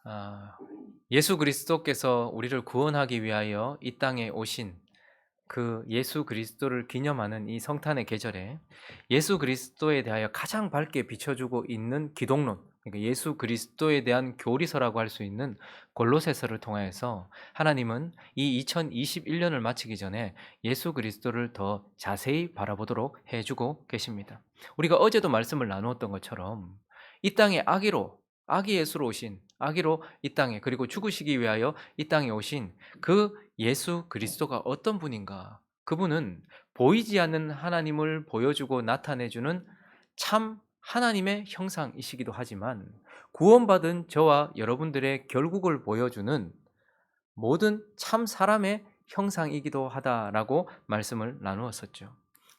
아, 예수 그리스도께서 우리를 구원하기 위하여 이 땅에 오신 그 예수 그리스도를 기념하는 이 성탄의 계절에 예수 그리스도에 대하여 가장 밝게 비춰주고 있는 기독론, 그러니까 예수 그리스도에 대한 교리서라고 할 수 있는 골로새서를 통하여서 하나님은 이 2021년을 마치기 전에 예수 그리스도를 더 자세히 바라보도록 해주고 계십니다. 우리가 어제도 말씀을 나누었던 것처럼 이 땅에 아기 예수로 오신, 아기로 이 땅에, 그리고 죽으시기 위하여 이 땅에 오신 그 예수 그리스도가 어떤 분인가? 그분은 보이지 않는 하나님을 보여주고 나타내주는 참 하나님의 형상이시기도 하지만, 구원받은 저와 여러분들의 결국을 보여주는 모든 참 사람의 형상이기도 하다라고 말씀을 나누었었죠.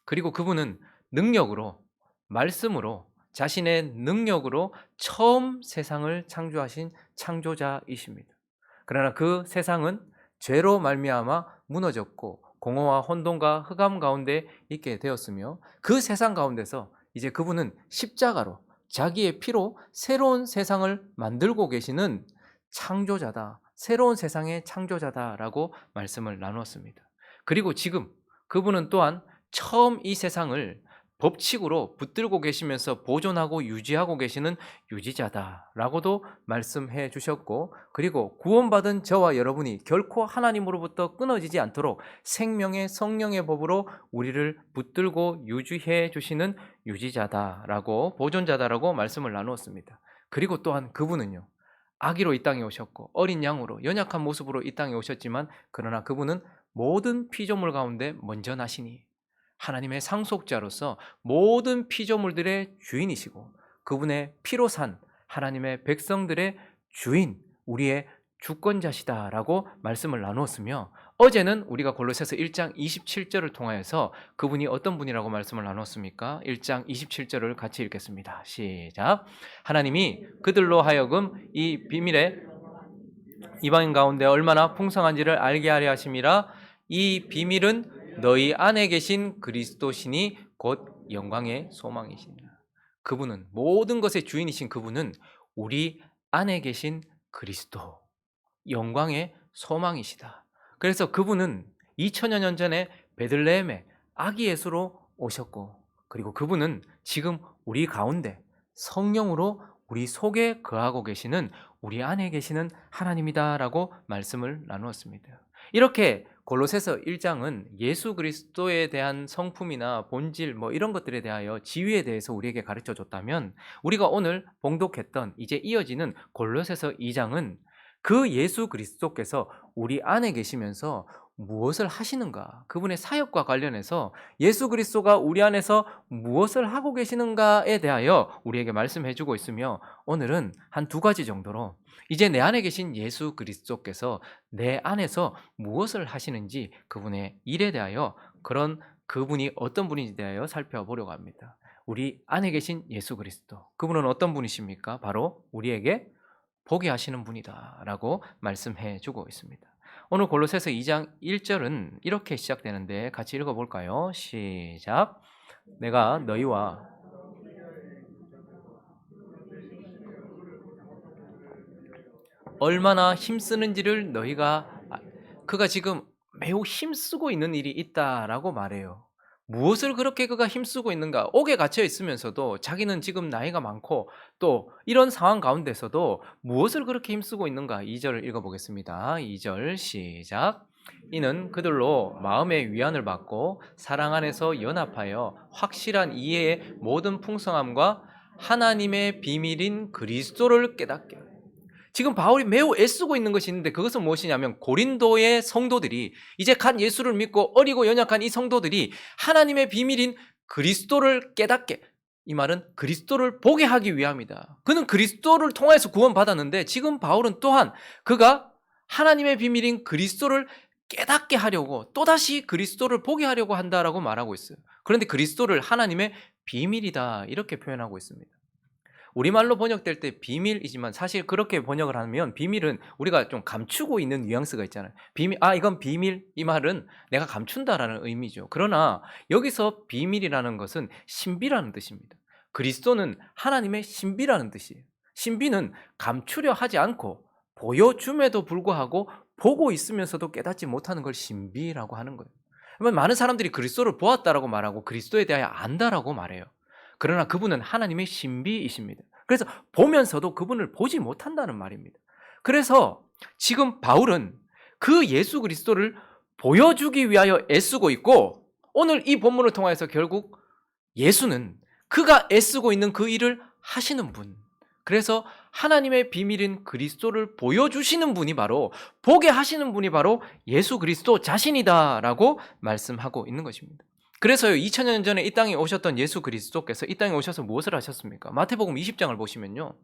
그리고 그분은 능력으로, 말씀으로, 자신의 능력으로 처음 세상을 창조하신 창조자이십니다. 그러나 그 세상은 죄로 말미암아 무너졌고 공허와 혼돈과 흑암 가운데 있게 되었으며, 그 세상 가운데서 이제 그분은 십자가로 자기의 피로 새로운 세상을 만들고 계시는 창조자다, 새로운 세상의 창조자다라고 말씀을 나누었습니다. 그리고 지금 그분은 또한 처음 이 세상을 법칙으로 붙들고 계시면서 보존하고 유지하고 계시는 유지자다라고도 말씀해 주셨고, 그리고 구원받은 저와 여러분이 결코 하나님으로부터 끊어지지 않도록 생명의 성령의 법으로 우리를 붙들고 유지해 주시는 유지자다라고, 보존자다라고 말씀을 나누었습니다. 그리고 또한 그분은요, 아기로 이 땅에 오셨고 어린 양으로 연약한 모습으로 이 땅에 오셨지만, 그러나 그분은 모든 피조물 가운데 먼저 나시니 하나님의 상속자로서 모든 피조물들의 주인이시고, 그분의 피로 산 하나님의 백성들의 주인, 우리의 주권자시다라고 말씀을 나누었으며, 어제는 우리가 골로새서 1장 27절을 통하여서 그분이 어떤 분이라고 말씀을 나눴습니까? 1장 27절을 같이 읽겠습니다. 시작. 하나님이 그들로 하여금 이 비밀의 이방인 가운데 얼마나 풍성한지를 알게 하려 하심이라. 이 비밀은 너희 안에 계신 그리스도시니 곧 영광의 소망이시니라. 그분은, 모든 것의 주인이신 그분은 우리 안에 계신 그리스도, 영광의 소망이시다. 그래서 그분은 2000여 년 전에 베들레헴에 아기 예수로 오셨고, 그리고 그분은 지금 우리 가운데 성령으로 우리 속에 거하고 계시는, 우리 안에 계시는 하나님이다라고 말씀을 나누었습니다. 이렇게 골로새서 1장은 예수 그리스도에 대한 성품이나 본질 이런 것들에 대하여, 지위에 대해서 우리에게 가르쳐 줬다면, 우리가 오늘 봉독했던 이제 이어지는 골로새서 2장은 그 예수 그리스도께서 우리 안에 계시면서 무엇을 하시는가, 그분의 사역과 관련해서 예수 그리스도가 우리 안에서 무엇을 하고 계시는가에 대하여 우리에게 말씀해 주고 있으며, 오늘은 한 두 가지 정도로 이제 내 안에 계신 예수 그리스도께서 내 안에서 무엇을 하시는지, 그분의 일에 대하여, 그런 그분이 어떤 분인지에 대하여 살펴보려고 합니다. 우리 안에 계신 예수 그리스도, 그분은 어떤 분이십니까? 바로 우리에게 보게 하시는 분이다라고 말씀해 주고 있습니다. 오늘 골로새서 2장 1절은 이렇게 시작되는데 같이 읽어볼까요? 시작. 내가 너희와 얼마나 힘쓰는지를 너희가 그가 지금 매우 힘쓰고 있는 일이 있다라고 말해요. 무엇을 그렇게 그가 힘쓰고 있는가? 옥에 갇혀 있으면서도, 자기는 지금 나이가 많고 또 이런 상황 가운데서도 무엇을 그렇게 힘쓰고 있는가? 2절을 읽어보겠습니다. 2절 시작. 이는 그들로 마음의 위안을 받고 사랑 안에서 연합하여 확실한 이해의 모든 풍성함과 하나님의 비밀인 그리스도를 깨닫게. 지금 바울이 매우 애쓰고 있는 것이 있는데, 그것은 무엇이냐면, 고린도의 성도들이, 이제 갓 예수를 믿고 어리고 연약한 이 성도들이 하나님의 비밀인 그리스도를 깨닫게, 이 말은 그리스도를 보게 하기 위함이다. 그는 그리스도를 통해서 구원받았는데, 지금 바울은 또한 그가 하나님의 비밀인 그리스도를 깨닫게 하려고, 또다시 그리스도를 보게 하려고 한다라고 말하고 있어요. 그런데 그리스도를 하나님의 비밀이다 이렇게 표현하고 있습니다. 우리말로 번역될 때 비밀이지만, 사실 그렇게 번역을 하면 비밀은 우리가 좀 감추고 있는 뉘앙스가 있잖아요. 비밀, 이건 비밀, 이 말은 내가 감춘다라는 의미죠. 그러나 여기서 비밀이라는 것은 신비라는 뜻입니다. 그리스도는 하나님의 신비라는 뜻이에요. 신비는 감추려 하지 않고 보여줌에도 불구하고 보고 있으면서도 깨닫지 못하는 걸 신비라고 하는 거예요. 그러면 많은 사람들이 그리스도를 보았다라고 말하고 그리스도에 대하여 안다라고 말해요. 그러나 그분은 하나님의 신비이십니다. 그래서 보면서도 그분을 보지 못한다는 말입니다. 그래서 지금 바울은 그 예수 그리스도를 보여주기 위하여 애쓰고 있고, 오늘 이 본문을 통해서 결국 예수는 그가 애쓰고 있는 그 일을 하시는 분, 그래서 하나님의 비밀인 그리스도를 보여주시는 분이 바로, 보게 하시는 분이 바로 예수 그리스도 자신이다라고 말씀하고 있는 것입니다. 그래서요, 2000년 전에 이 땅에 오셨던 예수 그리스도께서 이 땅에 오셔서 무엇을 하셨습니까? 마태복음 20장을 보시면요,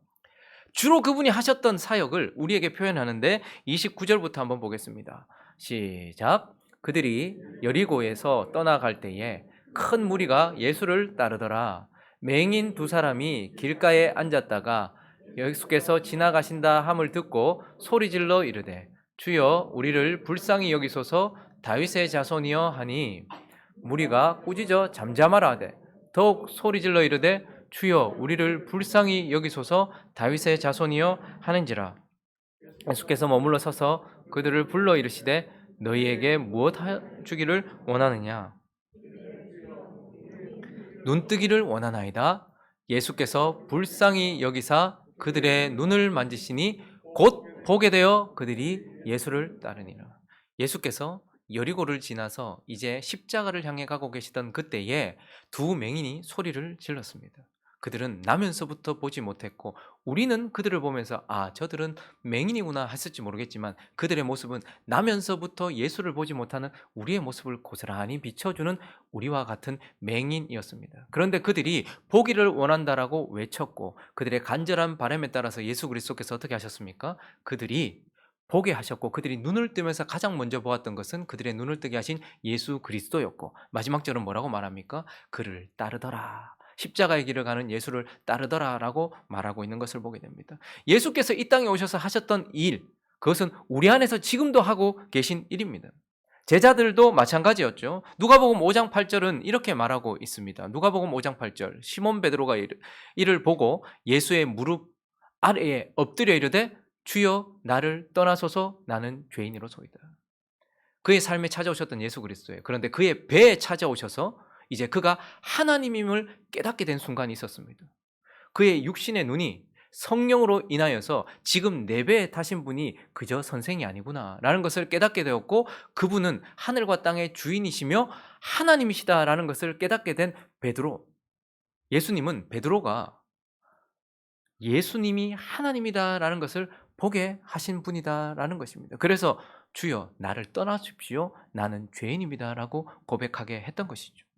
주로 그분이 하셨던 사역을 우리에게 표현하는데 29절부터 한번 보겠습니다. 시작. 그들이 여리고에서 떠나갈 때에 큰 무리가 예수를 따르더라. 맹인 두 사람이 길가에 앉았다가 예수께서 지나가신다 함을 듣고 소리질러 이르되 주여 우리를 불쌍히 여기소서 다윗의 자손이여 하니, 무리가 꾸짖어 잠잠하라 하되 더욱 소리질러 이르되 주여 우리를 불쌍히 여기소서 다윗의 자손이여 하는지라. 예수께서 머물러 서서 그들을 불러 이르시되 너희에게 무엇 주기를 원하느냐? 눈뜨기를 원하나이다. 예수께서 불쌍히 여기사 그들의 눈을 만지시니 곧 보게 되어 그들이 예수를 따르니라. 예수께서 여리고를 지나서 이제 십자가를 향해 가고 계시던 그때에 두 맹인이 소리를 질렀습니다. 그들은 나면서부터 보지 못했고 우리는 그들을 보면서 아, 저들은 맹인이구나 했을지 모르겠지만 그들의 모습은 나면서부터 예수를 보지 못하는 우리의 모습을 고스란히 비춰주는 우리와 같은 맹인이었습니다. 그런데 그들이 보기를 원한다라고 외쳤고 그들의 간절한 바람에 따라서 예수 그리스도께서 어떻게 하셨습니까? 그들이 보게 하셨고 그들이 눈을 뜨면서 가장 먼저 보았던 것은 그들의 눈을 뜨게 하신 예수 그리스도였고, 마지막 절은 뭐라고 말합니까? 그를 따르더라. 십자가의 길을 가는 예수를 따르더라라고 말하고 있는 것을 보게 됩니다. 예수께서 이 땅에 오셔서 하셨던 일, 그것은 우리 안에서 지금도 하고 계신 일입니다. 제자들도 마찬가지였죠. 누가복음 5장 8절은 이렇게 말하고 있습니다. 누가복음 5장 8절, 시몬 베드로가 이를 보고 예수의 무릎 아래에 엎드려 이르되 주여 나를 떠나소서 나는 죄인이로소이다. 그의 삶에 찾아오셨던 예수 그리스도예요. 그런데 그의 배에 찾아오셔서 이제 그가 하나님임을 깨닫게 된 순간이 있었습니다. 그의 육신의 눈이 성령으로 인하여서 지금 내 배에 타신 분이 그저 선생이 아니구나 라는 것을 깨닫게 되었고, 그분은 하늘과 땅의 주인이시며 하나님이시다라는 것을 깨닫게 된 베드로. 예수님은 베드로가 예수님이 하나님이다라는 것을 보게 하신 분이다라는 것입니다. 그래서 주여 나를 떠나십시오, 나는 죄인입니다라고 고백하게 했던 것이죠.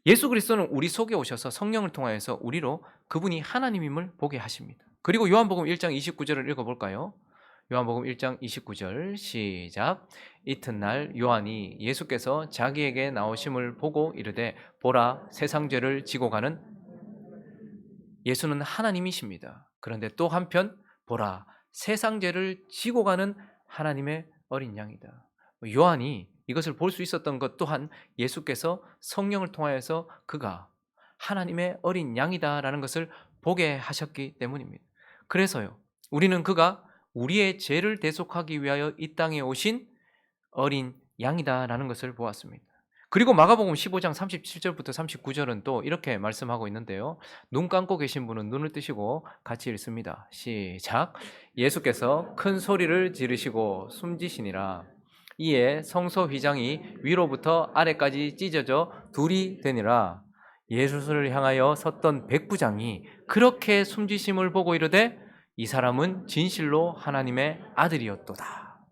예수 그리스도는 우리 속에 오셔서 성령을 통하여서 우리로 그분이 하나님임을 보게 하십니다. 그리고 요한복음 1장 29절을 읽어볼까요? 요한복음 1장 29절 시작. 이튿날 요한이 예수께서 자기에게 나오심을 보고 이르되 보라 세상 죄를 지고 가는 예수는 하나님이십니다. 그런데 또 한편 보라 세상 죄를 지고 가는 하나님의 어린 양이다. 요한이 이것을 볼 수 있었던 것 또한 예수께서 성령을 통하여서 그가 하나님의 어린 양이다라는 것을 보게 하셨기 때문입니다. 그래서요, 우리는 그가 우리의 죄를 대속하기 위하여 이 땅에 오신 어린 양이다라는 것을 보았습니다. 그리고 마가복음 15장 37절부터 39절은 또 이렇게 말씀하고 있는데요. 눈 감고 계신 분은 눈을 뜨시고 같이 읽습니다. 시작. 예수께서 큰 소리를 지르시고 숨지시니라. 이에 성소 휘장이 위로부터 아래까지 찢어져 둘이 되니라. 예수를 향하여 섰던 백부장이 그렇게 숨지심을 보고 이르되 이 사람은 진실로 하나님의 아들이었도다.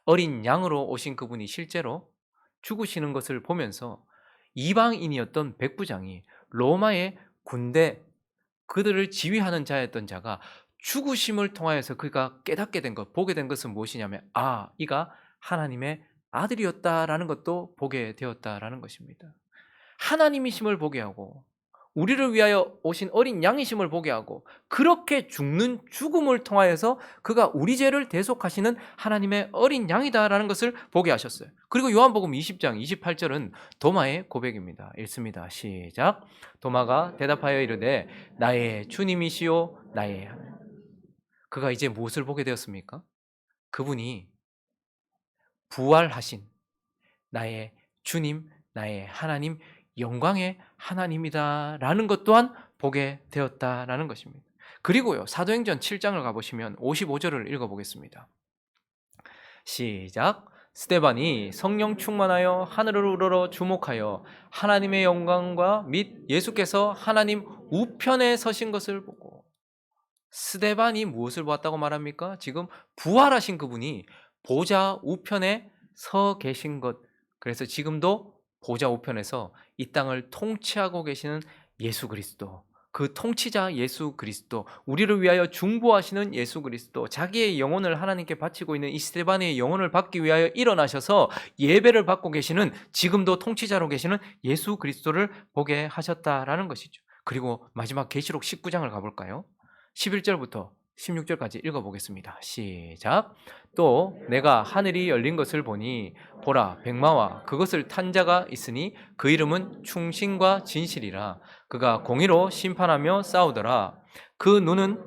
어린 양으로 오신 그분이 실제로 죽으시는 것을 보면서 이방인이었던 백부장이, 로마의 군대 그들을 지휘하는 자였던 자가 죽으심을 통하여서 그가 깨닫게 된 것, 보게 된 것은 무엇이냐면 아, 이가 하나님의 아들이었다라는 것도 보게 되었다라는 것입니다. 하나님이심을 보게 하고 우리를 위하여 오신 어린 양이심을 보게 하고 그렇게 죽는 죽음을 통하여서 그가 우리 죄를 대속하시는 하나님의 어린 양이다라는 것을 보게 하셨어요. 그리고 요한복음 20장 28절은 도마의 고백입니다. 읽습니다. 시작. 도마가 대답하여 이르되 나의 주님이시요 나의 하나님. 그가 이제 무엇을 보게 되었습니까? 그분이 부활하신 나의 주님, 나의 하나님, 영광의 하나님이다라는 것 또한 보게 되었다라는 것입니다. 그리고요, 사도행전 7장을 가보시면 55절을 읽어보겠습니다. 시작. 스데반이 성령 충만하여 하늘을 우러러 주목하여 하나님의 영광과 및 예수께서 하나님 우편에 서신 것을 보고. 스데반이 무엇을 보았다고 말합니까? 지금 부활하신 그분이 보좌 우편에 서 계신 것. 그래서 지금도 보좌 우편에서 이 땅을 통치하고 계시는 예수 그리스도, 그 통치자 예수 그리스도, 우리를 위하여 중보하시는 예수 그리스도, 자기의 영혼을 하나님께 바치고 있는 이 스데반의 영혼을 받기 위하여 일어나셔서 예배를 받고 계시는, 지금도 통치자로 계시는 예수 그리스도를 보게 하셨다라는 것이죠. 그리고 마지막 계시록 19장을 가볼까요? 11절부터 16절까지 읽어보겠습니다. 시작. 또 내가 하늘이 열린 것을 보니 보라, 백마와 그것을 탄 자가 있으니 그 이름은 충신과 진실이라. 그가 공의로 심판하며 싸우더라. 그 눈은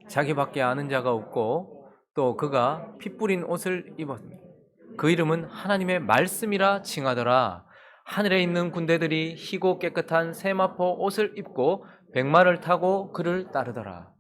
자기밖에 아는 자가 없고, 또 그가 피 뿌린 옷을 입었습니다. 그 이름은 하나님의 말씀이라 칭하더라. 하늘에 있는 군대들이 희고 깨끗한 세마포 옷을 입고 백마를 타고 그를 따르더라.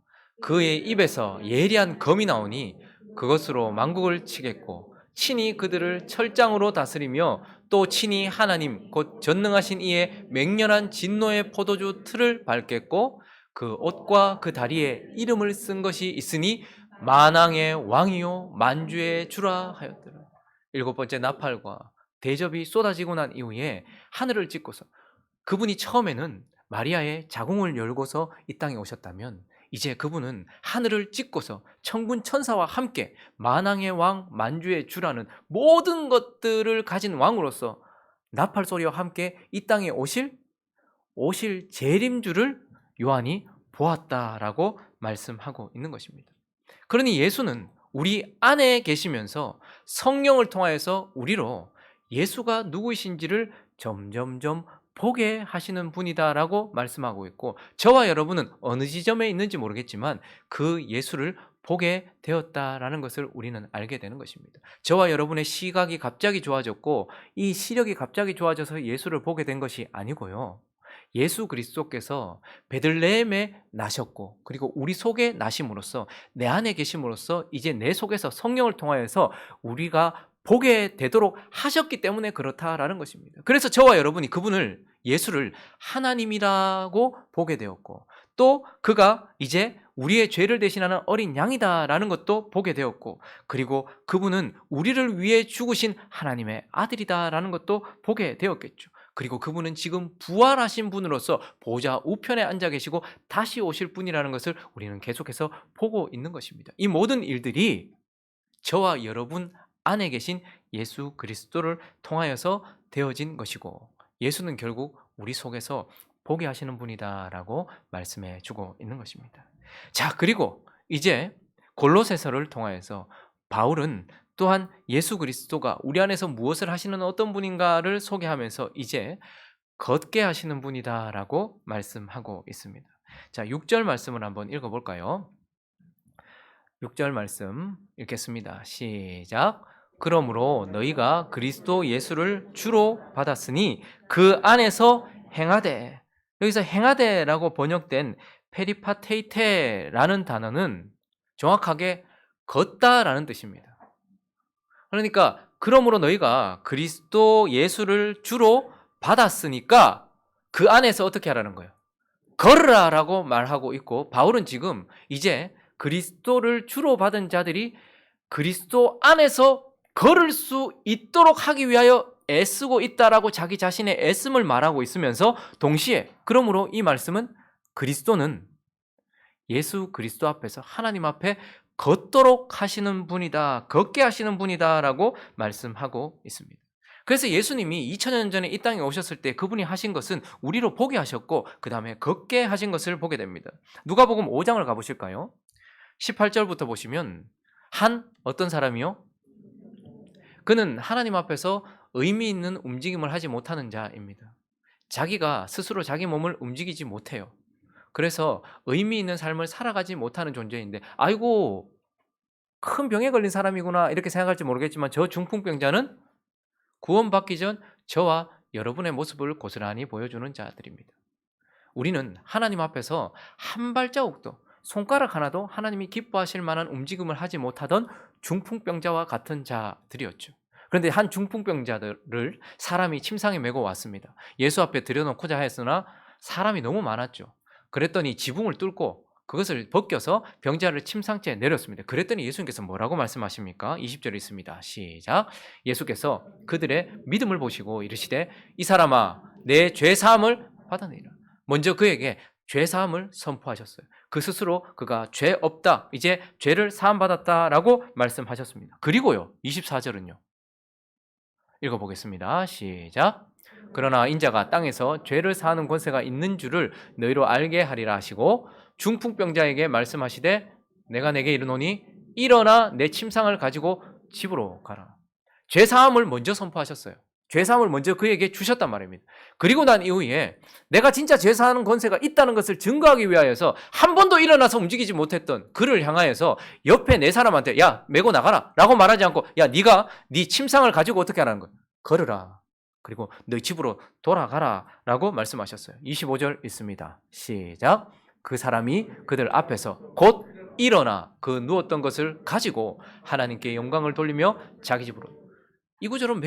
그의 입에서 예리한 검이 나오니 그것으로 만국을 치겠고 친히 그들을 철장으로 다스리며 또 친히 하나님 곧 전능하신 이의 맹렬한 진노의 포도주 틀을 밟겠고 그 옷과 그 다리에 이름을 쓴 것이 있으니 만왕의 왕이요 만주의 주라 하였더라. 일곱 번째 나팔과 대접이 쏟아지고 난 이후에 하늘을 찢고서, 그분이 처음에는 마리아의 자궁을 열고서 이 땅에 오셨다면 이제 그분은 하늘을 찢고서 천군 천사와 함께 만왕의 왕 만주의 주라는 모든 것들을 가진 왕으로서 나팔 소리와 함께 이 땅에 오실 재림주를 요한이 보았다라고 말씀하고 있는 것입니다. 그러니 예수는 우리 안에 계시면서 성령을 통하여서 우리로 예수가 누구이신지를 점점점 보게 하시는 분이다라고 말씀하고 있고, 저와 여러분은 어느 지점에 있는지 모르겠지만 그 예수를 보게 되었다라는 것을 우리는 알게 되는 것입니다. 저와 여러분의 시각이 갑자기 좋아졌고 이 시력이 갑자기 좋아져서 예수를 보게 된 것이 아니고요, 예수 그리스도께서 베들레헴에 나셨고 그리고 우리 속에 나심으로써, 내 안에 계심으로써 이제 내 속에서 성령을 통하여서 우리가 보게 되도록 하셨기 때문에 그렇다라는 것입니다. 그래서 저와 여러분이 그분을, 예수를 하나님이라고 보게 되었고, 또 그가 이제 우리의 죄를 대신하는 어린 양이다라는 것도 보게 되었고, 그리고 그분은 우리를 위해 죽으신 하나님의 아들이다라는 것도 보게 되었겠죠. 그리고 그분은 지금 부활하신 분으로서 보좌 우편에 앉아 계시고 다시 오실 분이라는 것을 우리는 계속해서 보고 있는 것입니다. 이 모든 일들이 저와 여러분 안에 계신 예수 그리스도를 통하여서 되어진 것이고, 예수는 결국 우리 속에서 보게 하시는 분이다라고 말씀해 주고 있는 것입니다. 자, 그리고 이제 골로새서를 통하여서 바울은 또한 예수 그리스도가 우리 안에서 무엇을 하시는 어떤 분인가를 소개하면서 이제 걷게 하시는 분이다라고 말씀하고 있습니다. 자, 6절 말씀을 한번 읽어볼까요? 6절 말씀 읽겠습니다. 시작. 그러므로 너희가 그리스도 예수를 주로 받았으니 그 안에서 행하되, 여기서 행하되라고 번역된 페리파테이테라는 단어는 정확하게 걷다라는 뜻입니다. 그러니까 그러므로 너희가 그리스도 예수를 주로 받았으니까 그 안에서 어떻게 하라는 거예요? 걸으라라고 말하고 있고, 바울은 지금 이제 그리스도를 주로 받은 자들이 그리스도 안에서 걸을 수 있도록 하기 위하여 애쓰고 있다라고 자기 자신의 애씀을 말하고 있으면서, 동시에 그러므로 이 말씀은 그리스도는 예수 그리스도 앞에서 하나님 앞에 걷도록 하시는 분이다, 걷게 하시는 분이다라고 말씀하고 있습니다. 그래서 예수님이 2000년 전에 이 땅에 오셨을 때 그분이 하신 것은 우리로 보게 하셨고 그 다음에 걷게 하신 것을 보게 됩니다. 누가복음 5장을 가보실까요? 18절부터 보시면 한 어떤 사람이요? 그는 하나님 앞에서 의미 있는 움직임을 하지 못하는 자입니다. 자기가 스스로 자기 몸을 움직이지 못해요. 그래서 의미 있는 삶을 살아가지 못하는 존재인데 아이고 큰 병에 걸린 사람이구나 이렇게 생각할지 모르겠지만 저 중풍병자는 구원받기 전 저와 여러분의 모습을 고스란히 보여주는 자들입니다. 우리는 하나님 앞에서 한 발자국도 손가락 하나도 하나님이 기뻐하실 만한 움직임을 하지 못하던 중풍병자와 같은 자들이었죠. 그런데 한 중풍병자들을 사람이 침상에 메고 왔습니다. 예수 앞에 들여놓고자 했으나 사람이 너무 많았죠. 그랬더니 지붕을 뚫고 그것을 벗겨서 병자를 침상째에 내렸습니다. 그랬더니 예수님께서 뭐라고 말씀하십니까? 20절에 있습니다. 시작. 예수께서 그들의 믿음을 보시고 이르시되 이 사람아 내 죄사함을 받아내리라. 먼저 그에게 죄사함을 선포하셨어요. 그 스스로 그가 죄 없다, 이제 죄를 사함받았다라고 말씀하셨습니다. 그리고요 24절은요 읽어보겠습니다. 시작. 그러나 인자가 땅에서 죄를 사하는 권세가 있는 줄을 너희로 알게 하리라 하시고 중풍병자에게 말씀하시되 내가 내게 이르노니 일어나 내 침상을 가지고 집으로 가라. 죄사함을 먼저 선포하셨어요. 죄사함을 먼저 그에게 주셨단 말입니다. 그리고 난 이후에 내가 진짜 죄사하는 권세가 있다는 것을 증거하기 위하여서 한 번도 일어나서 움직이지 못했던 그를 향하여서 옆에 네 사람한테 야 메고 나가라 라고 말하지 않고 야 네가 네 침상을 가지고 어떻게 하라는 거야? 걸으라. 그리고 너희 집으로 돌아가라 라고 말씀하셨어요. 25절 있습니다. 시작. 그 사람이 그들 앞에서 곧 일어나 그 누웠던 것을 가지고 하나님께 영광을 돌리며 자기 집으로. 이 구절은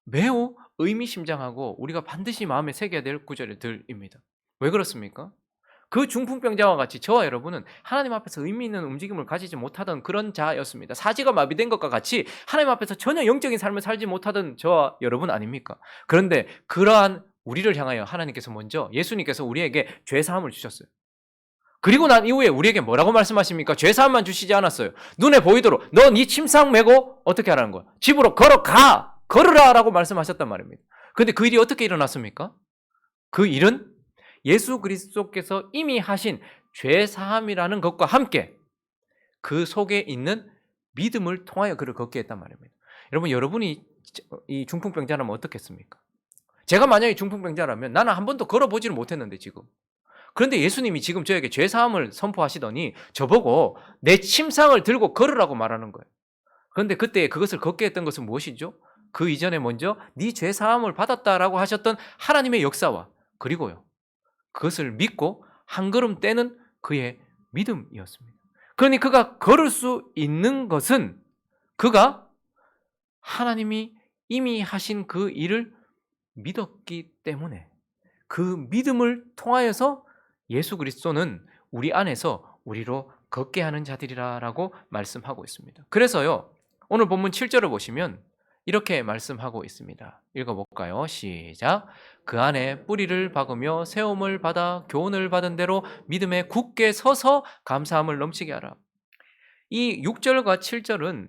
매우 의미심장하고 우리가 반드시 마음에 새겨야 될 구절들입니다. 왜 그렇습니까? 그 중풍병자와 같이 저와 여러분은 하나님 앞에서 의미 있는 움직임을 가지지 못하던 그런 자였습니다. 사지가 마비된 것과 같이 하나님 앞에서 전혀 영적인 삶을 살지 못하던 저와 여러분 아닙니까? 그런데 그러한 우리를 향하여 하나님께서 먼저 예수님께서 우리에게 죄사함을 주셨어요. 그리고 난 이후에 우리에게 뭐라고 말씀하십니까? 죄사함만 주시지 않았어요. 눈에 보이도록 너 네 침상 메고 어떻게 하라는 거야? 집으로 걸어가! 걸으라! 라고 말씀하셨단 말입니다. 그런데 그 일이 어떻게 일어났습니까? 그 일은 예수 그리스도께서 이미 하신 죄사함이라는 것과 함께 그 속에 있는 믿음을 통하여 그를 걷게 했단 말입니다. 여러분, 여러분이 이 중풍병자라면 어떻겠습니까? 제가 만약에 중풍병자라면 나는 한 번도 걸어보지를 못했는데 지금. 그런데 예수님이 지금 저에게 죄사함을 선포하시더니 저보고 내 침상을 들고 걸으라고 말하는 거예요. 그런데 그때 그것을 걷게 했던 것은 무엇이죠? 그 이전에 먼저 네 죄사함을 받았다라고 하셨던 하나님의 역사와 그리고요 그것을 믿고 한 걸음 떼는 그의 믿음이었습니다. 그러니 그가 걸을 수 있는 것은 그가 하나님이 이미 하신 그 일을 믿었기 때문에 그 믿음을 통하여서 예수 그리스도는 우리 안에서 우리로 걷게 하는 자들이라고 말씀하고 있습니다. 그래서요 오늘 본문 7절을 보시면 이렇게 말씀하고 있습니다. 읽어볼까요? 시작. 그 안에 뿌리를 박으며 세움을 받아 교훈을 받은 대로 믿음에 굳게 서서 감사함을 넘치게 하라. 이 6절과 7절은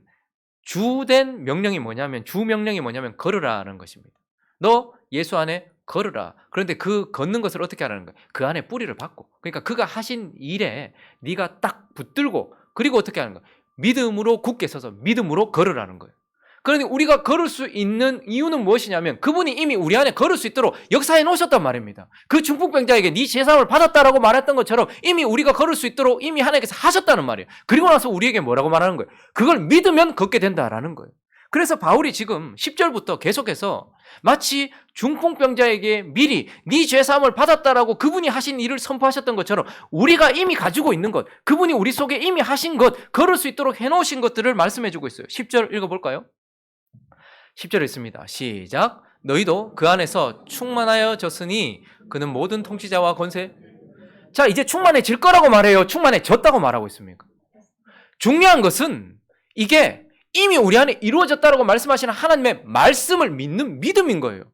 주된 명령이 뭐냐면 주명령이 뭐냐면 걸으라는 것입니다. 너 예수 안에 걸으라. 그런데 그 걷는 것을 어떻게 하라는 거예요? 그 안에 뿌리를 박고. 그러니까 그가 하신 일에 네가 딱 붙들고 그리고 어떻게 하는 거예요? 믿음으로 굳게 서서 믿음으로 걸으라는 거예요. 그런데 우리가 걸을 수 있는 이유는 무엇이냐면 그분이 이미 우리 안에 걸을 수 있도록 역사해 놓으셨단 말입니다. 그 중풍병자에게 네 제사함을 받았다라고 말했던 것처럼 이미 우리가 걸을 수 있도록 이미 하나님께서 하셨다는 말이에요. 그리고 나서 우리에게 뭐라고 말하는 거예요? 그걸 믿으면 걷게 된다라는 거예요. 그래서 바울이 지금 10절부터 계속해서 마치 중풍병자에게 미리 네 죄사함을 받았다라고 그분이 하신 일을 선포하셨던 것처럼 우리가 이미 가지고 있는 것, 그분이 우리 속에 이미 하신 것, 걸을 수 있도록 해놓으신 것들을 말씀해주고 있어요. 10절 읽어볼까요? 10절에 있습니다. 시작. 너희도 그 안에서 충만하여졌으니 그는 모든 통치자와 권세. 자, 이제 충만해질 거라고 말해요? 충만해졌다고 말하고 있습니까? 중요한 것은 이게 이미 우리 안에 이루어졌다고 말씀하시는 하나님의 말씀을 믿는 믿음인 거예요.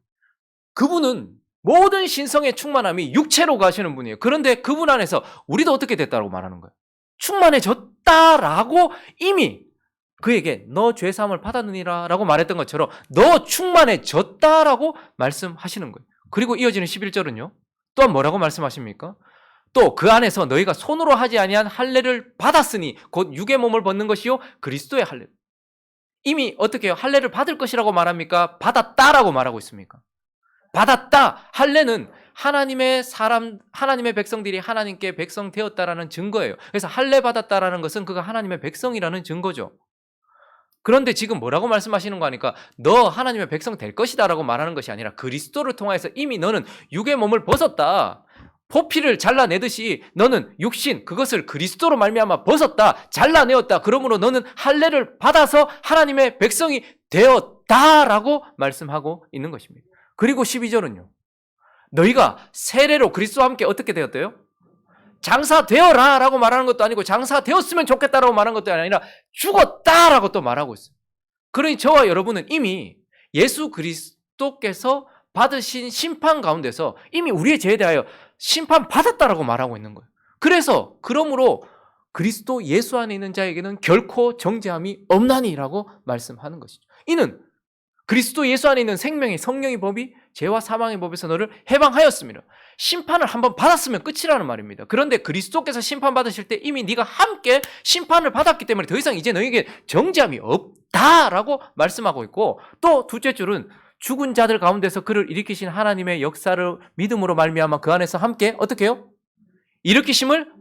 그분은 모든 신성의 충만함이 육체로 가시는 분이에요. 그런데 그분 안에서 우리도 어떻게 됐다고 말하는 거예요? 충만해졌다라고 이미 그에게 너 죄사함을 받았느니라 라고 말했던 것처럼 너 충만해졌다라고 말씀하시는 거예요. 그리고 이어지는 11절은요. 또한 뭐라고 말씀하십니까? 또 그 안에서 너희가 손으로 하지 아니한 할례를 받았으니 곧 육의 몸을 벗는 것이요 그리스도의 할례. 이미 어떻게 해요? 할례를 받을 것이라고 말합니까? 받았다라고 말하고 있습니까? 받았다. 할례는 하나님의 백성들이 하나님께 백성 되었다라는 증거예요. 그래서 할례 받았다라는 것은 그가 하나님의 백성이라는 증거죠. 그런데 지금 뭐라고 말씀하시는 거 하니까 너 하나님의 백성 될 것이다라고 말하는 것이 아니라 그리스도를 통하여서 이미 너는 육의 몸을 벗었다. 포피를 잘라내듯이 너는 육신 그것을 그리스도로 말미암아 벗었다. 잘라내었다. 그러므로 너는 할례를 받아서 하나님의 백성이 되었다라고 말씀하고 있는 것입니다. 그리고 12절은요. 너희가 세례로 그리스도와 함께 어떻게 되었대요? 장사되어라 라고 말하는 것도 아니고 장사되었으면 좋겠다라고 말하는 것도 아니라 죽었다라고 또 말하고 있어요. 그러니 저와 여러분은 이미 예수 그리스도께서 받으신 심판 가운데서 이미 우리의 죄에 대하여 심판받았다라고 말하고 있는 거예요. 그러므로 그리스도 예수 안에 있는 자에게는 결코 정죄함이 없나니라고 말씀하는 것이죠. 이는 그리스도 예수 안에 있는 생명의 성령의 법이 죄와 사망의 법에서 너를 해방하였습니다. 심판을 한번 받았으면 끝이라는 말입니다. 그런데 그리스도께서 심판받으실 때 이미 네가 함께 심판을 받았기 때문에 더 이상 이제 너에게 정죄함이 없다라고 말씀하고 있고, 또 둘째 줄은 죽은 자들 가운데서 그를 일으키신 하나님의 역사를 믿음으로 말미암아 그 안에서 함께 어떻게 해요? 일으키심을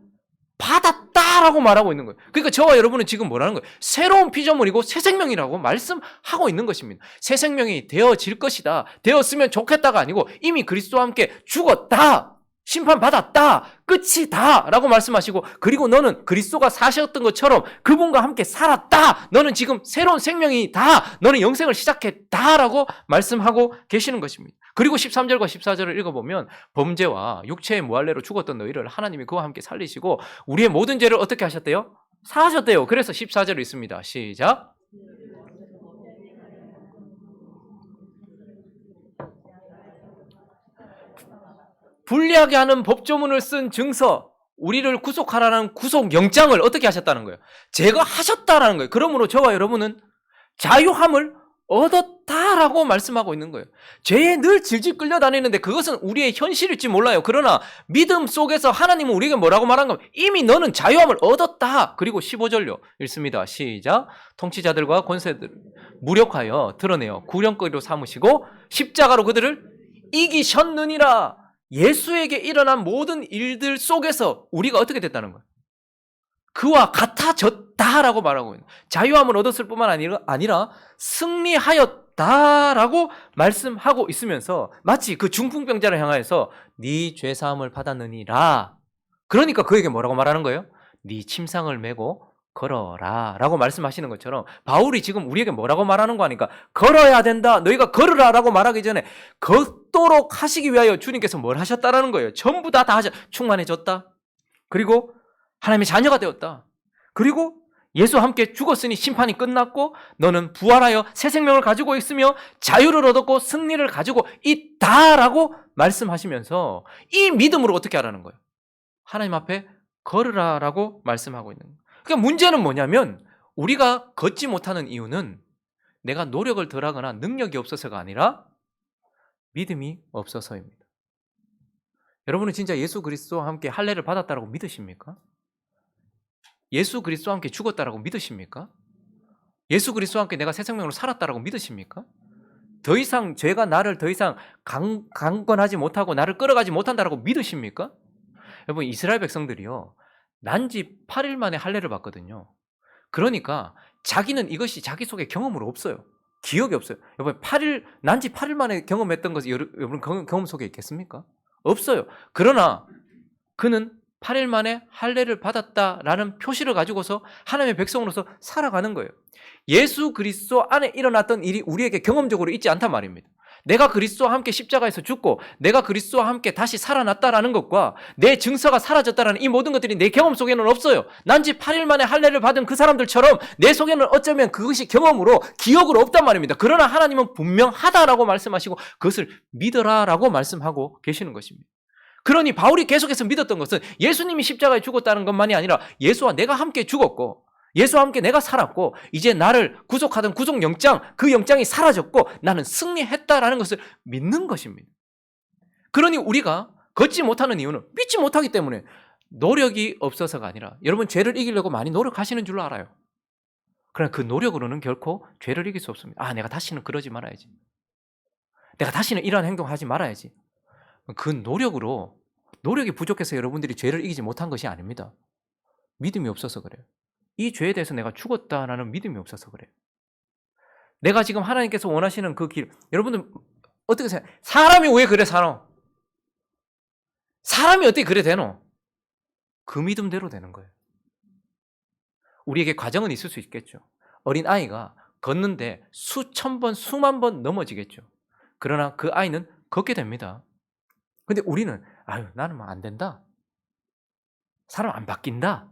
받았다라고 말하고 있는 거예요. 그러니까 저와 여러분은 지금 뭐라는 거예요? 새로운 피조물이고 새 생명이라고 말씀하고 있는 것입니다. 새 생명이 되어질 것이다. 되었으면 좋겠다가 아니고 이미 그리스도와 함께 죽었다. 심판받았다. 끝이다. 라고 말씀하시고, 그리고 너는 그리스도가 사셨던 것처럼 그분과 함께 살았다. 너는 지금 새로운 생명이다. 너는 영생을 시작했다. 라고 말씀하고 계시는 것입니다. 그리고 13절과 14절을 읽어보면 범죄와 육체의 무할례로 죽었던 너희를 하나님이 그와 함께 살리시고 우리의 모든 죄를 어떻게 하셨대요? 사하셨대요. 그래서 14절을 읽습니다. 시작. 불리하게 하는 법조문을 쓴 증서, 우리를 구속하라는 구속영장을 어떻게 하셨다는 거예요? 제거하셨다라는 거예요. 그러므로 저와 여러분은 자유함을 얻었다라고 말씀하고 있는 거예요. 죄에 늘 질질 끌려다니는데 그것은 우리의 현실일지 몰라요. 그러나 믿음 속에서 하나님은 우리에게 뭐라고 말한 겁니까? 이미 너는 자유함을 얻었다. 그리고 15절요. 읽습니다. 시작. 통치자들과 권세들 무력하여 드러내어 구령거리로 삼으시고 십자가로 그들을 이기셨느니라. 예수에게 일어난 모든 일들 속에서 우리가 어떻게 됐다는 거예요? 그와 같아졌다라고 말하고 있는, 자유함을 얻었을 뿐만 아니라 승리하였다라고 말씀하고 있으면서 마치 그 중풍병자를 향하여서 네 죄사함을 받았느니라. 그러니까 그에게 뭐라고 말하는 거예요? 네 침상을 메고 걸어라 라고 말씀하시는 것처럼 바울이 지금 우리에게 뭐라고 말하는 거 아니까 걸어야 된다. 너희가 걸으라 라고 말하기 전에 걷도록 하시기 위하여 주님께서 뭘 하셨다라는 거예요. 전부 다 충만해졌다. 그리고 하나님의 자녀가 되었다. 그리고 예수와 함께 죽었으니 심판이 끝났고 너는 부활하여 새 생명을 가지고 있으며 자유를 얻었고 승리를 가지고 있다라고 말씀하시면서 이 믿음으로 어떻게 하라는 거예요? 하나님 앞에 걸으라라고 말씀하고 있는 거예요. 그러니까 문제는 뭐냐면 우리가 걷지 못하는 이유는 내가 노력을 덜하거나 능력이 없어서가 아니라 믿음이 없어서입니다. 여러분은 진짜 예수 그리스도와 함께 할례를 받았다라고 믿으십니까? 예수 그리스도와 함께 죽었다라고 믿으십니까? 예수 그리스도와 함께 내가 새 생명으로 살았다라고 믿으십니까? 더 이상 죄가 나를 더 이상 강권하지 못하고 나를 끌어가지 못한다라고 믿으십니까? 여러분, 이스라엘 백성들이요, 난지 8일 만에 할례를 받거든요. 그러니까 자기는 이것이 자기 속에 경험으로 없어요. 기억이 없어요. 여러분, 난지 8일 만에 경험했던 것이 여러분 경험 속에 있겠습니까? 없어요. 그러나 그는 8일 만에 할례를 받았다라는 표시를 가지고서 하나님의 백성으로서 살아가는 거예요. 예수 그리스도 안에 일어났던 일이 우리에게 경험적으로 있지 않단 말입니다. 내가 그리스도와 함께 십자가에서 죽고 내가 그리스도와 함께 다시 살아났다라는 것과 내 증서가 사라졌다라는 이 모든 것들이 내 경험 속에는 없어요. 난지 8일 만에 할례를 받은 그 사람들처럼 내 속에는 어쩌면 그것이 경험으로 기억으로 없단 말입니다. 그러나 하나님은 분명하다라고 말씀하시고 그것을 믿어라라고 말씀하고 계시는 것입니다. 그러니 바울이 계속해서 믿었던 것은 예수님이 십자가에 죽었다는 것만이 아니라 예수와 내가 함께 죽었고 예수와 함께 내가 살았고 이제 나를 구속하던 구속영장, 그 영장이 사라졌고 나는 승리했다라는 것을 믿는 것입니다. 그러니 우리가 걷지 못하는 이유는 믿지 못하기 때문에 노력이 없어서가 아니라, 여러분 죄를 이기려고 많이 노력하시는 줄로 알아요. 그러나 그 노력으로는 결코 죄를 이길 수 없습니다. 내가 다시는 그러지 말아야지. 내가 다시는 이러한 행동하지 말아야지. 그 노력이 부족해서 여러분들이 죄를 이기지 못한 것이 아닙니다. 믿음이 없어서 그래요. 이 죄에 대해서 내가 죽었다라는 믿음이 없어서 그래요. 내가 지금 하나님께서 원하시는 그 길, 여러분들 어떻게 생각해요? 사람이 왜 그래 사노? 사람이 어떻게 그래 되노? 그 믿음대로 되는 거예요. 우리에게 과정은 있을 수 있겠죠. 어린 아이가 걷는데 수천 번, 수만 번 넘어지겠죠. 그러나 그 아이는 걷게 됩니다. 근데 우리는 아유 나는 뭐 안 된다. 사람 안 바뀐다.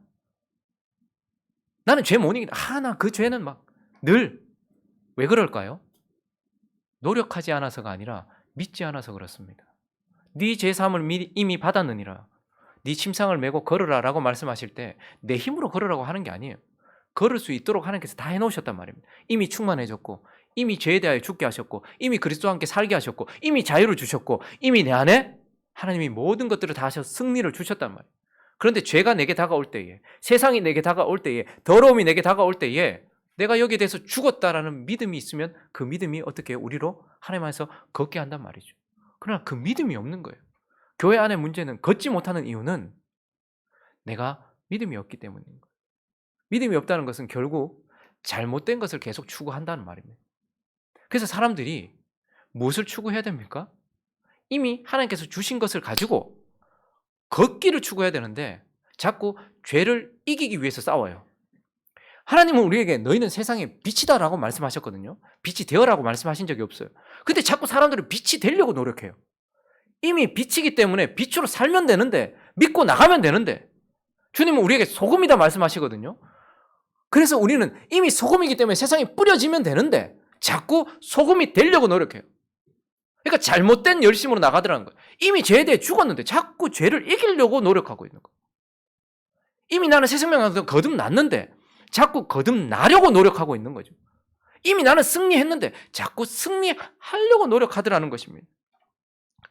나는 죄 못 이긴다. 나 그 죄는 막 늘 왜 그럴까요? 노력하지 않아서가 아니라 믿지 않아서 그렇습니다. 네 죄사함을 이미 받았느니라. 네 침상을 메고 걸으라 라고 말씀하실 때 내 힘으로 걸으라고 하는 게 아니에요. 걸을 수 있도록 하나님께서 다 해놓으셨단 말입니다. 이미 충만해졌고 이미 죄에 대하여 죽게 하셨고 이미 그리스도와 함께 살게 하셨고 이미 자유를 주셨고 이미 내 안에 하나님이 모든 것들을 다 하셔서 승리를 주셨단 말이에요. 그런데 죄가 내게 다가올 때에 세상이 내게 다가올 때에 더러움이 내게 다가올 때에 내가 여기에 대해서 죽었다라는 믿음이 있으면 그 믿음이 어떻게 우리로 하나님 안에서 걷게 한단 말이죠. 그러나 그 믿음이 없는 거예요. 교회 안의 문제는 걷지 못하는 이유는 내가 믿음이 없기 때문인 거예요. 믿음이 없다는 것은 결국 잘못된 것을 계속 추구한다는 말입니다. 그래서 사람들이 무엇을 추구해야 됩니까? 이미 하나님께서 주신 것을 가지고 걷기를 추구해야 되는데 자꾸 죄를 이기기 위해서 싸워요. 하나님은 우리에게 너희는 세상의 빛이다라고 말씀하셨거든요. 빛이 되어라고 말씀하신 적이 없어요. 근데 자꾸 사람들은 빛이 되려고 노력해요. 이미 빛이기 때문에 빛으로 살면 되는데 믿고 나가면 되는데 주님은 우리에게 소금이다 말씀하시거든요. 그래서 우리는 이미 소금이기 때문에 세상에 뿌려지면 되는데 자꾸 소금이 되려고 노력해요. 그러니까 잘못된 열심으로 나가더라는 거예요. 이미 죄에 대해 죽었는데 자꾸 죄를 이기려고 노력하고 있는 거예요. 이미 나는 새 생명을 거듭났는데 자꾸 거듭나려고 노력하고 있는 거죠. 이미 나는 승리했는데 자꾸 승리하려고 노력하더라는 것입니다.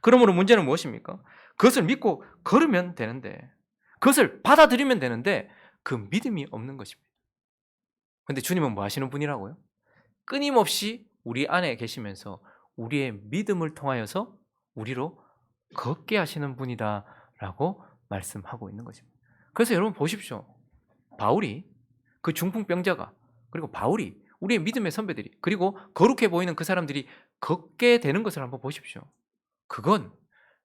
그러므로 문제는 무엇입니까? 그것을 믿고 걸으면 되는데 그것을 받아들이면 되는데 그 믿음이 없는 것입니다. 그런데 주님은 뭐 하시는 분이라고요? 끊임없이 우리 안에 계시면서 우리의 믿음을 통하여서 우리로 걷게 하시는 분이다라고 말씀하고 있는 것입니다. 그래서 여러분 보십시오. 바울이 그 중풍병자가 그리고 바울이 우리의 믿음의 선배들이 그리고 거룩해 보이는 그 사람들이 걷게 되는 것을 한번 보십시오. 그건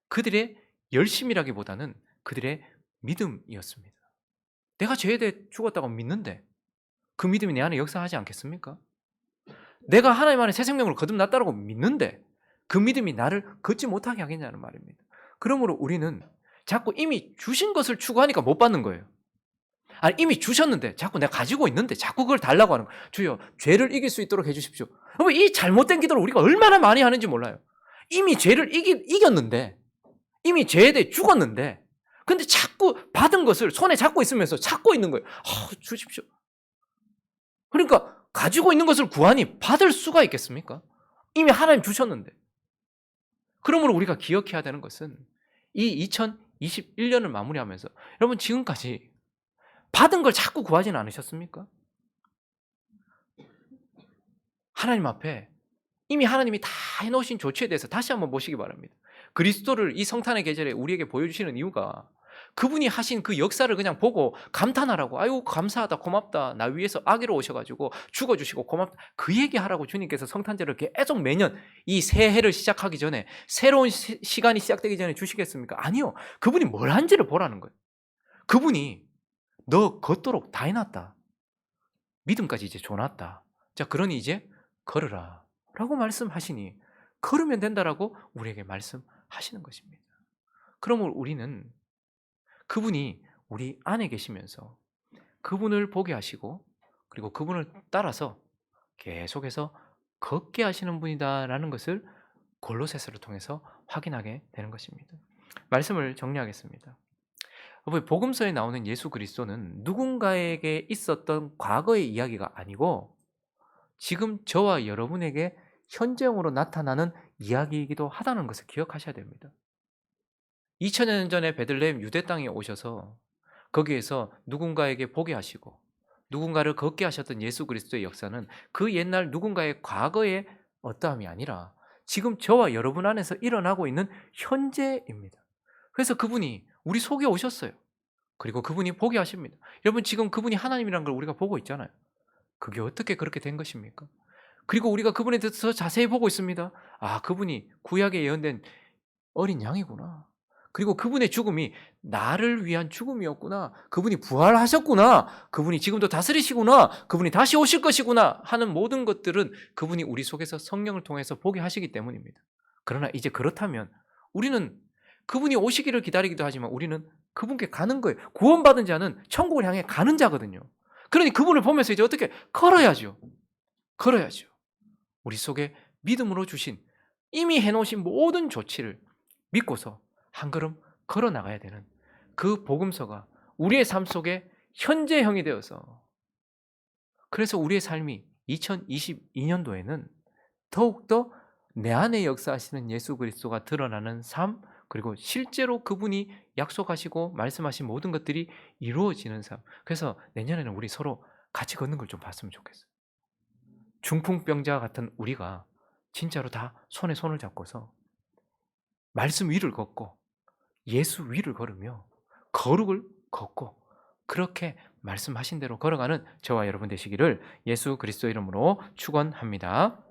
그들의 열심이라기보다는 그들의 믿음이었습니다. 내가 죄에 대해 죽었다고 믿는데 그 믿음이 내 안에 역사하지 않겠습니까? 내가 하나님 안에 새 생명으로 거듭났다고 믿는데 그 믿음이 나를 걷지 못하게 하겠냐는 말입니다. 그러므로 우리는 자꾸 이미 주신 것을 추구하니까 못 받는 거예요. 아니 이미 주셨는데 자꾸 내가 가지고 있는데 자꾸 그걸 달라고 하는 거예요. 주여 죄를 이길 수 있도록 해주십시오. 여러분 이 잘못된 기도를 우리가 얼마나 많이 하는지 몰라요. 이미 죄를 이겼는데 이미 죄에 대해 죽었는데 근데 자꾸 받은 것을 손에 잡고 있으면서 찾고 있는 거예요. 주십시오. 그러니까 가지고 있는 것을 구하니 받을 수가 있겠습니까? 이미 하나님 주셨는데. 그러므로 우리가 기억해야 되는 것은 이 2021년을 마무리하면서 여러분 지금까지 받은 걸 자꾸 구하지는 않으셨습니까? 하나님 앞에 이미 하나님이 다 해놓으신 조치에 대해서 다시 한번 보시기 바랍니다. 그리스도를 이 성탄의 계절에 우리에게 보여주시는 이유가 그분이 하신 그 역사를 그냥 보고 감탄하라고 아유 감사하다 고맙다 나 위해서 아기로 오셔가지고 죽어주시고 고맙다 그 얘기하라고 주님께서 성탄절을 계속 매년 이 새해를 시작하기 전에 새로운 시간이 시작되기 전에 주시겠습니까? 아니요. 그분이 뭘 한지를 보라는 거예요. 그분이 너 걷도록 다 해놨다. 믿음까지 이제 줘놨다. 자 그러니 이제 걸으라 라고 말씀하시니 걸으면 된다라고 우리에게 말씀하시는 것입니다. 그러므로 우리는 그분이 우리 안에 계시면서 그분을 보게 하시고 그리고 그분을 따라서 계속해서 걷게 하시는 분이다라는 것을 골로새서를 통해서 확인하게 되는 것입니다. 말씀을 정리하겠습니다. 복음서에 나오는 예수 그리스도는 누군가에게 있었던 과거의 이야기가 아니고 지금 저와 여러분에게 현재형으로 나타나는 이야기이기도 하다는 것을 기억하셔야 됩니다. 2000년 전에 베들레헴 유대 땅에 오셔서 거기에서 누군가에게 보게 하시고 누군가를 걷게 하셨던 예수 그리스도의 역사는 그 옛날 누군가의 과거의 어떠함이 아니라 지금 저와 여러분 안에서 일어나고 있는 현재입니다. 그래서 그분이 우리 속에 오셨어요. 그리고 그분이 보게 하십니다. 여러분 지금 그분이 하나님이라는 걸 우리가 보고 있잖아요. 그게 어떻게 그렇게 된 것입니까? 그리고 우리가 그분에 대해서 자세히 보고 있습니다. 아, 그분이 구약에 예언된 어린 양이구나. 그리고 그분의 죽음이 나를 위한 죽음이었구나. 그분이 부활하셨구나. 그분이 지금도 다스리시구나. 그분이 다시 오실 것이구나 하는 모든 것들은 그분이 우리 속에서 성령을 통해서 보게 하시기 때문입니다. 그러나 이제 그렇다면 우리는 그분이 오시기를 기다리기도 하지만 우리는 그분께 가는 거예요. 구원받은 자는 천국을 향해 가는 자거든요. 그러니 그분을 보면서 이제 어떻게 걸어야죠. 걸어야죠. 우리 속에 믿음으로 주신 이미 해놓으신 모든 조치를 믿고서 한 걸음 걸어 나가야 되는 그 복음서가 우리의 삶 속에 현재형이 되어서, 그래서 우리의 삶이 2022년도에는 더욱더 내 안에 역사하시는 예수 그리스도가 드러나는 삶, 그리고 실제로 그분이 약속하시고 말씀하신 모든 것들이 이루어지는 삶. 그래서 내년에는 우리 서로 같이 걷는 걸 좀 봤으면 좋겠어요. 중풍병자 같은 우리가 진짜로 다 손에 손을 잡고서 말씀 위를 걷고 예수 위를 걸으며 거룩을 걷고 그렇게 말씀하신 대로 걸어가는 저와 여러분 되시기를 예수 그리스도 이름으로 축원합니다.